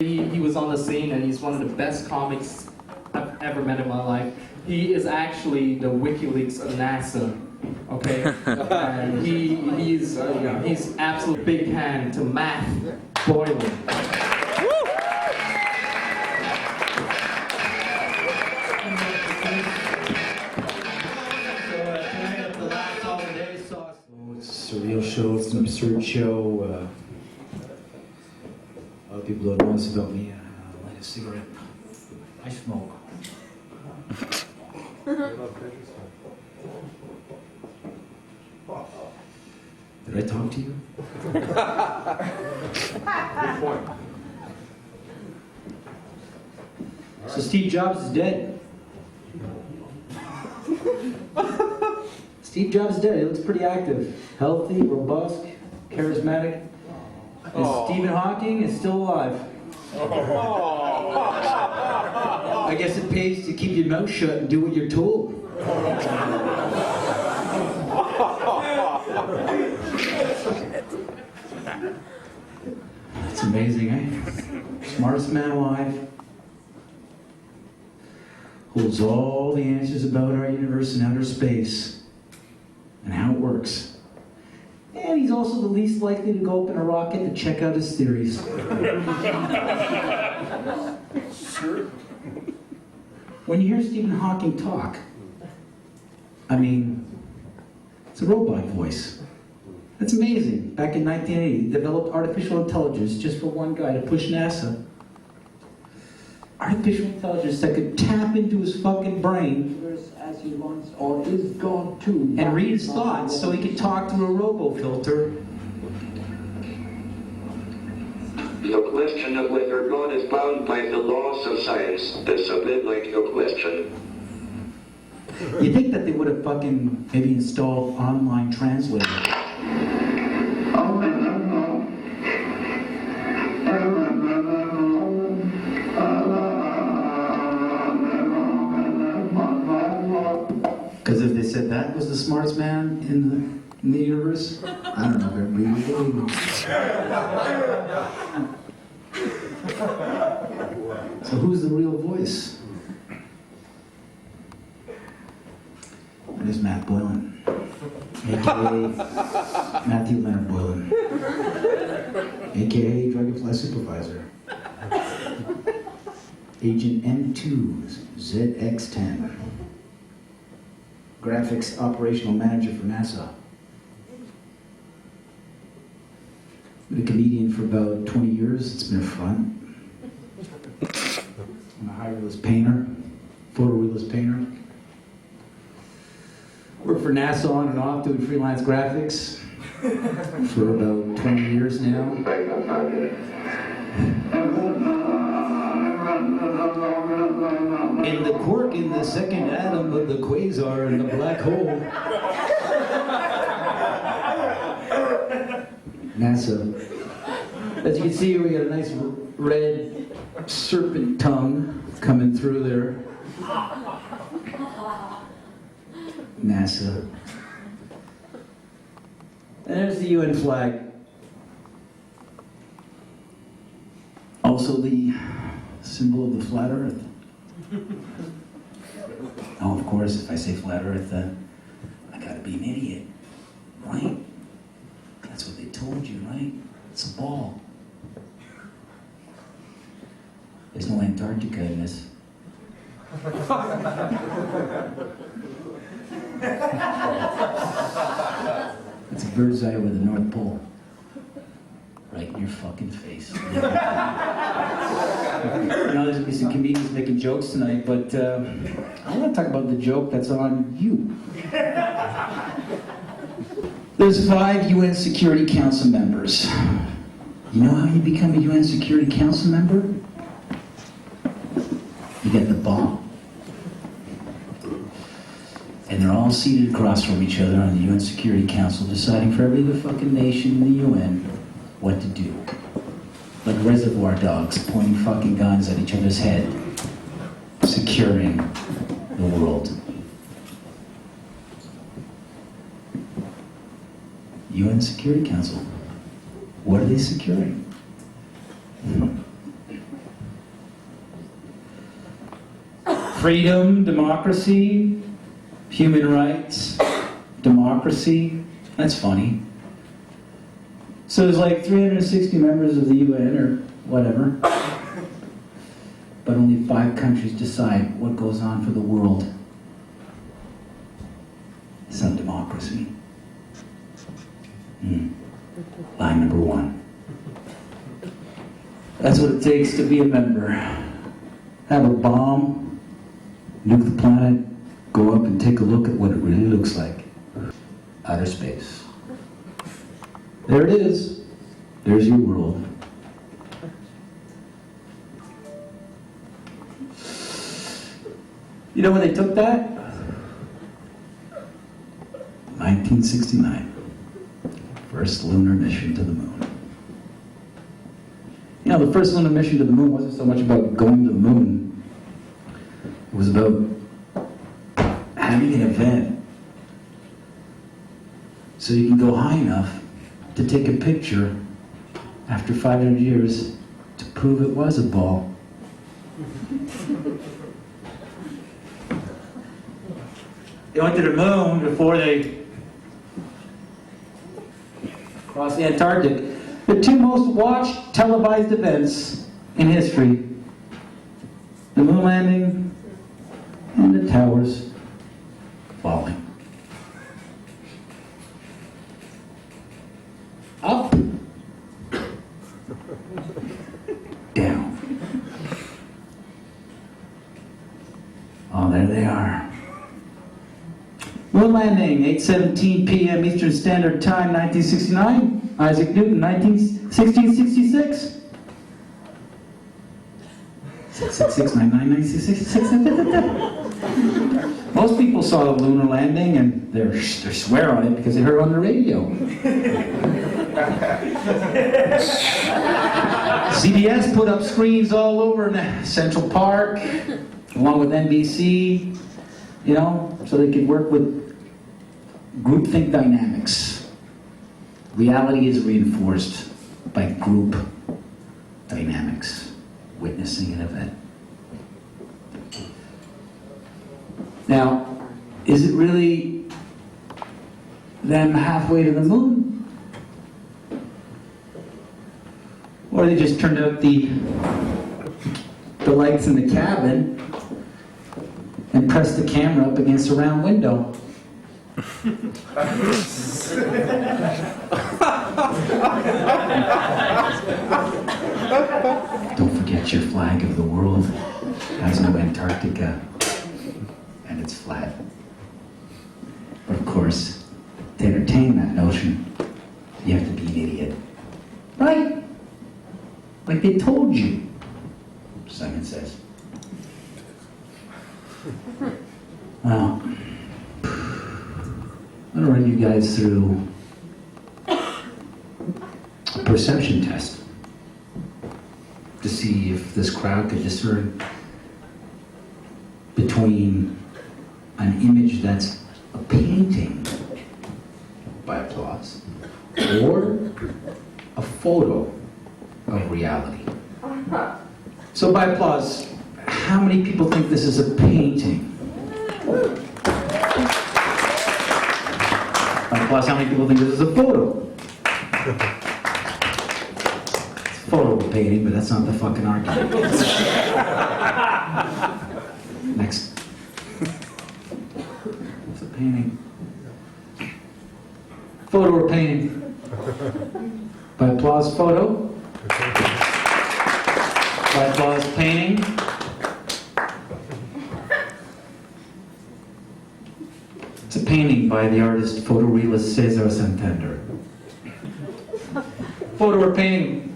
He was on the scene and he's one of the best comics I've ever met in my life. He is actually the WikiLeaks of NASA, okay? And he's absolute big hand to Matt Boylan. It's a real show, it's an absurd show. A lot of people don't know this about me. I light a cigarette. I smoke. Did I talk to you? Good point. So Steve Jobs is dead. Steve Jobs is dead. He looks pretty active. Healthy, robust, charismatic. And Stephen Hawking is still alive. I guess it pays to keep your mouth shut and do what you're told. That's amazing, eh? Smartest man alive. Holds all the answers about our universe and outer space and how it works. And he's also the least likely to go up in a rocket to check out his theories. Sure. When you hear Stephen Hawking talk, I mean, it's a robot voice. That's amazing. Back in 1980, he developed artificial intelligence just for one guy to push NASA. Artificial intelligence that could tap into his fucking brain as he wants or is going to and read his thoughts so he could talk through a robo-filter. The question of whether God is bound by the laws of science is a bit like your question. You think that they would have fucking maybe installed online translator? Because if they said that was the smartest man in the universe, I don't know if everybody would believe him. So who's the real voice? It is Matt Boylan, a.k.a. Matthew Leonard Boylan, a.k.a. Dragonfly Supervisor, Agent M2 ZX10, Graphics Operational Manager for NASA. Been a comedian for about 20 years. It's been a front. I'm a high-realist painter, photorealist painter. Worked for NASA on and off doing freelance graphics for about 20 years now. And the quark in the second atom of the quasar in the black hole. NASA. As you can see, we got a nice red serpent tongue coming through there. NASA. And there's the UN flag. Also the symbol of the flat earth. Oh, of course, if I say flat earth, I gotta be an idiot, right? That's what they told you, right? It's a ball. There's no Antarctica in this. It's a bird's eye over the North Pole. Right in your fucking face. You know, there's gonna be some comedians making jokes tonight, but I want to talk about the joke that's on you. There's 5 UN Security Council members. You know how you become a UN Security Council member? You get the bomb. And they're all seated across from each other on the UN Security Council, deciding for every other fucking nation in the UN what to do. Like reservoir dogs pointing fucking guns at each other's head, securing the world. UN Security Council. What are they securing? freedom, democracy, human rights, democracy. That's funny. So there's like 360 members of the UN or whatever. But only 5 countries decide what goes on for the world. Some democracy. Line number 1. That's what it takes to be a member. Have a bomb, nuke the planet, go up and take a look at what it really looks like. Outer space. There it is. There's your world. You know when they took that? 1969. First lunar mission to the moon. You know, the first lunar mission to the moon wasn't so much about going to the moon. It was about having an event so you can go high enough to take a picture after 500 years to prove it was a ball. They went to the moon before they crossed the Antarctic. The 2 most watched televised events in history. The moon landing and the towers falling. Up. Down. Oh, there they are. Moon landing, 8:17 p.m. Eastern Standard Time, 1969. Isaac Newton, 1666. 666999666. Most people saw the lunar landing and they swear on it because they heard it on the radio. CBS put up screens all over in Central Park, along with NBC, you know, so they could work with groupthink dynamics. Reality is reinforced by group dynamics, witnessing an event. Now, is it really them halfway to the moon? Or they just turned out the lights in the cabin and pressed the camera up against a round window? Don't forget your flag of the world has no Antarctica, and it's flat. But of course, to entertain that notion, you have to be an idiot. Right? Like they told you, Simon says. Well, I'm going to run you guys through a perception test to see if this crowd could discern between an image that's a painting by applause or a photo of reality. So by applause, how many people think this is a painting? By applause, how many people think this is a photo? It's a photo of a painting, but that's not the fucking argument. Next. It's a painting. Photo or painting? By applause, photo. By applause, painting. It's a painting by the artist photorealist Cesar Santander. Photo or painting?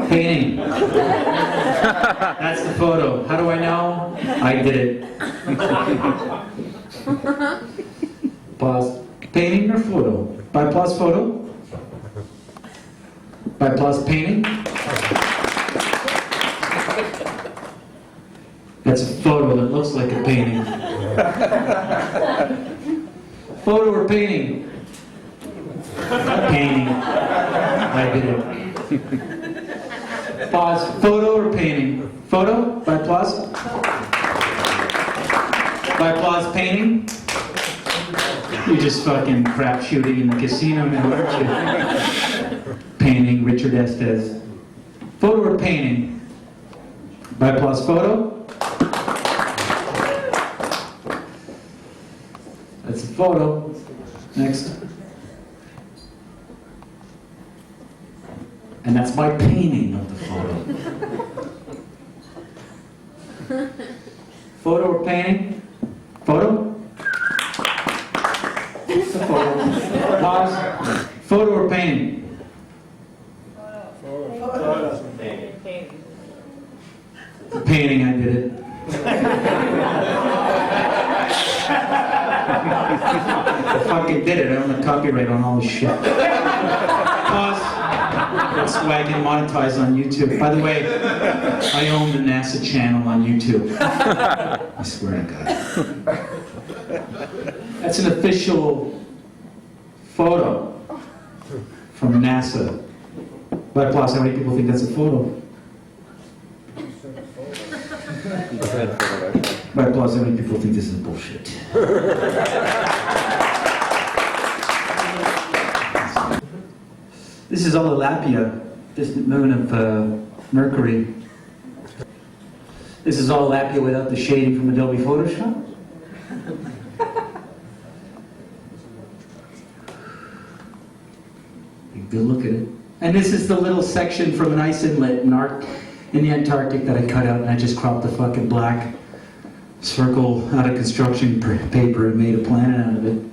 Painting. That's the photo. How do I know? I did it. Applause. Painting or photo? By applause, photo. By applause, painting. That's a photo that looks like a painting. Photo or painting? Painting. I did it. Pause. Photo or painting? Photo? By applause? By applause, painting. You're just fucking crap shooting in the casino now, aren't you? Painting, Richard Estes. Photo or painting? By applause, photo. That's a photo. Next. And that's my painting of the photo. Photo or painting? Photo? It's a photo. Pause. Photo or painting? Photo. It's a painting, I did it. I fucking did it. I own the copyright on all this shit. Pause. That's why I get monetized on YouTube. By the way, I own the NASA channel on YouTube. I swear to God. That's an official photo from NASA. By applause, how many people think that's a photo? By applause, how many people think this is bullshit? This is Ololapia, distant moon of Mercury. This is Ololapia without the shading from Adobe Photoshop. Good look at it. And this is the little section from an ice inlet in the Antarctic that I cut out, and I just cropped the fucking black circle out of construction paper and made a planet out of it.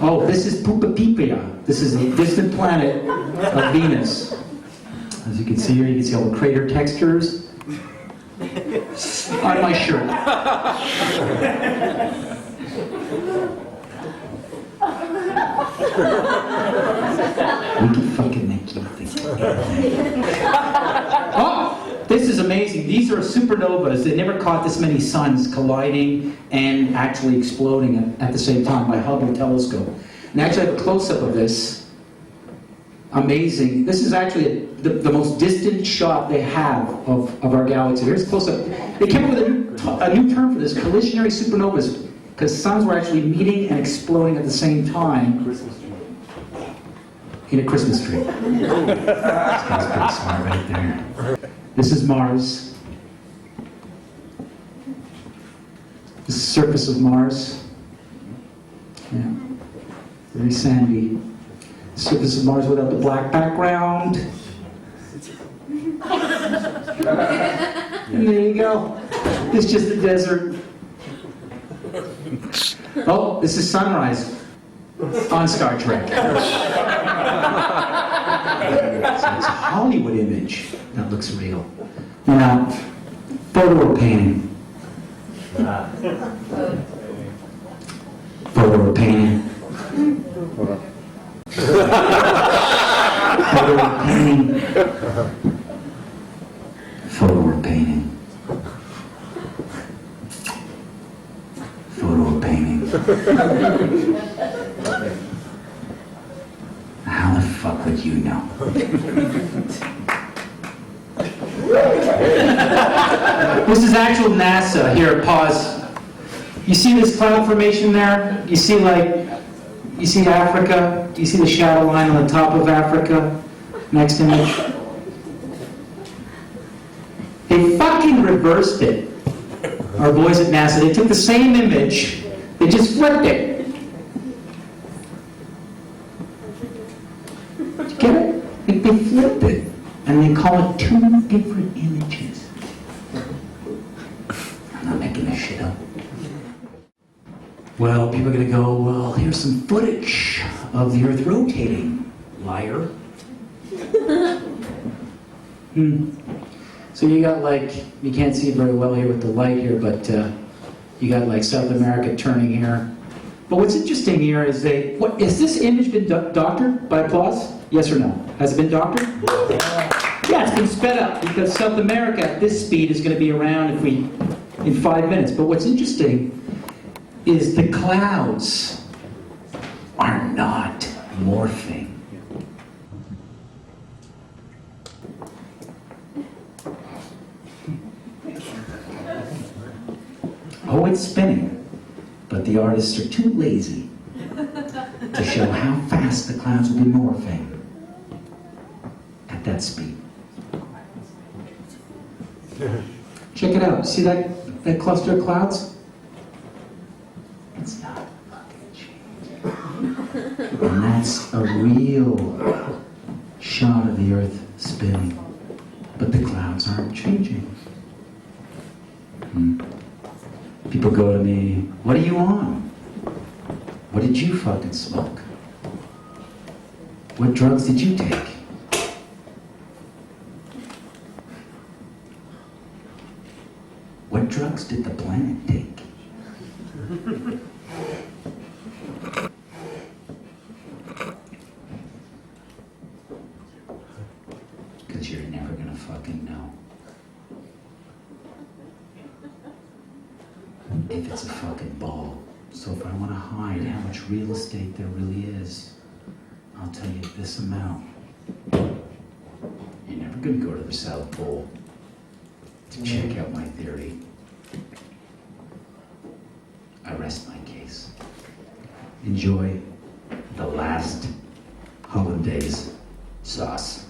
Oh, this is Pupapipia. This is a distant planet of Venus. As you can see here, you can see all the crater textures on my shirt. We can fucking make you think. Oh, this is amazing. These are supernovas. They never caught this many suns colliding and actually exploding at the same time by Hubble telescope. And actually, I have a close-up of this. Amazing. This is actually the most distant shot they have of our galaxy. Here's a close-up. They came up with a new term for this, collisionary supernovas, because suns were actually meeting and exploding at the same time. In a Christmas tree. This guy's pretty smart right there. This is Mars. This is the surface of Mars. Yeah. Very sandy. Surface of Mars without the black background. And there you go. It's just a desert. Oh, this is sunrise on Star Trek. So it's a Hollywood image that looks real. Now, photo or painting? Photo or painting? Photo or painting? Photo or painting? Photo or painting? How the fuck would you know? This is actual NASA. Here, pause. You see this cloud formation there? You see Africa? Do you see the shadow line on the top of Africa? Next image. They fucking reversed it. Our boys at NASA, they took the same image, they just flipped it. Did you get it? They flipped it. And they call it two different images. I'm not making this shit up. Well, people are going to go, well, here's some footage of the Earth rotating, liar. So you got you can't see it very well here with the light here, but you got South America turning here. But what's interesting here is has this image been doctored by applause? Yes or no? Has it been doctored? Yeah, it's been sped up because South America at this speed is going to be around in 5 minutes. But what's interesting is the clouds are not morphing. Oh, it's spinning. But the artists are too lazy to show how fast the clouds will be morphing at that speed. Check it out. See that cluster of clouds? It's not fucking changing. And that's a real shot of the Earth spinning. But the clouds aren't changing. People go to me, what are you on? What did you fucking smoke? What drugs did you take? What drugs did the planet take? Because you're never gonna fucking know. If it's a fucking ball. So if I want to hide how much real estate there really is, I'll tell you this amount. You're never gonna go to the South Pole to check out my theory. I rest my case. Enjoy the last hollandaise sauce.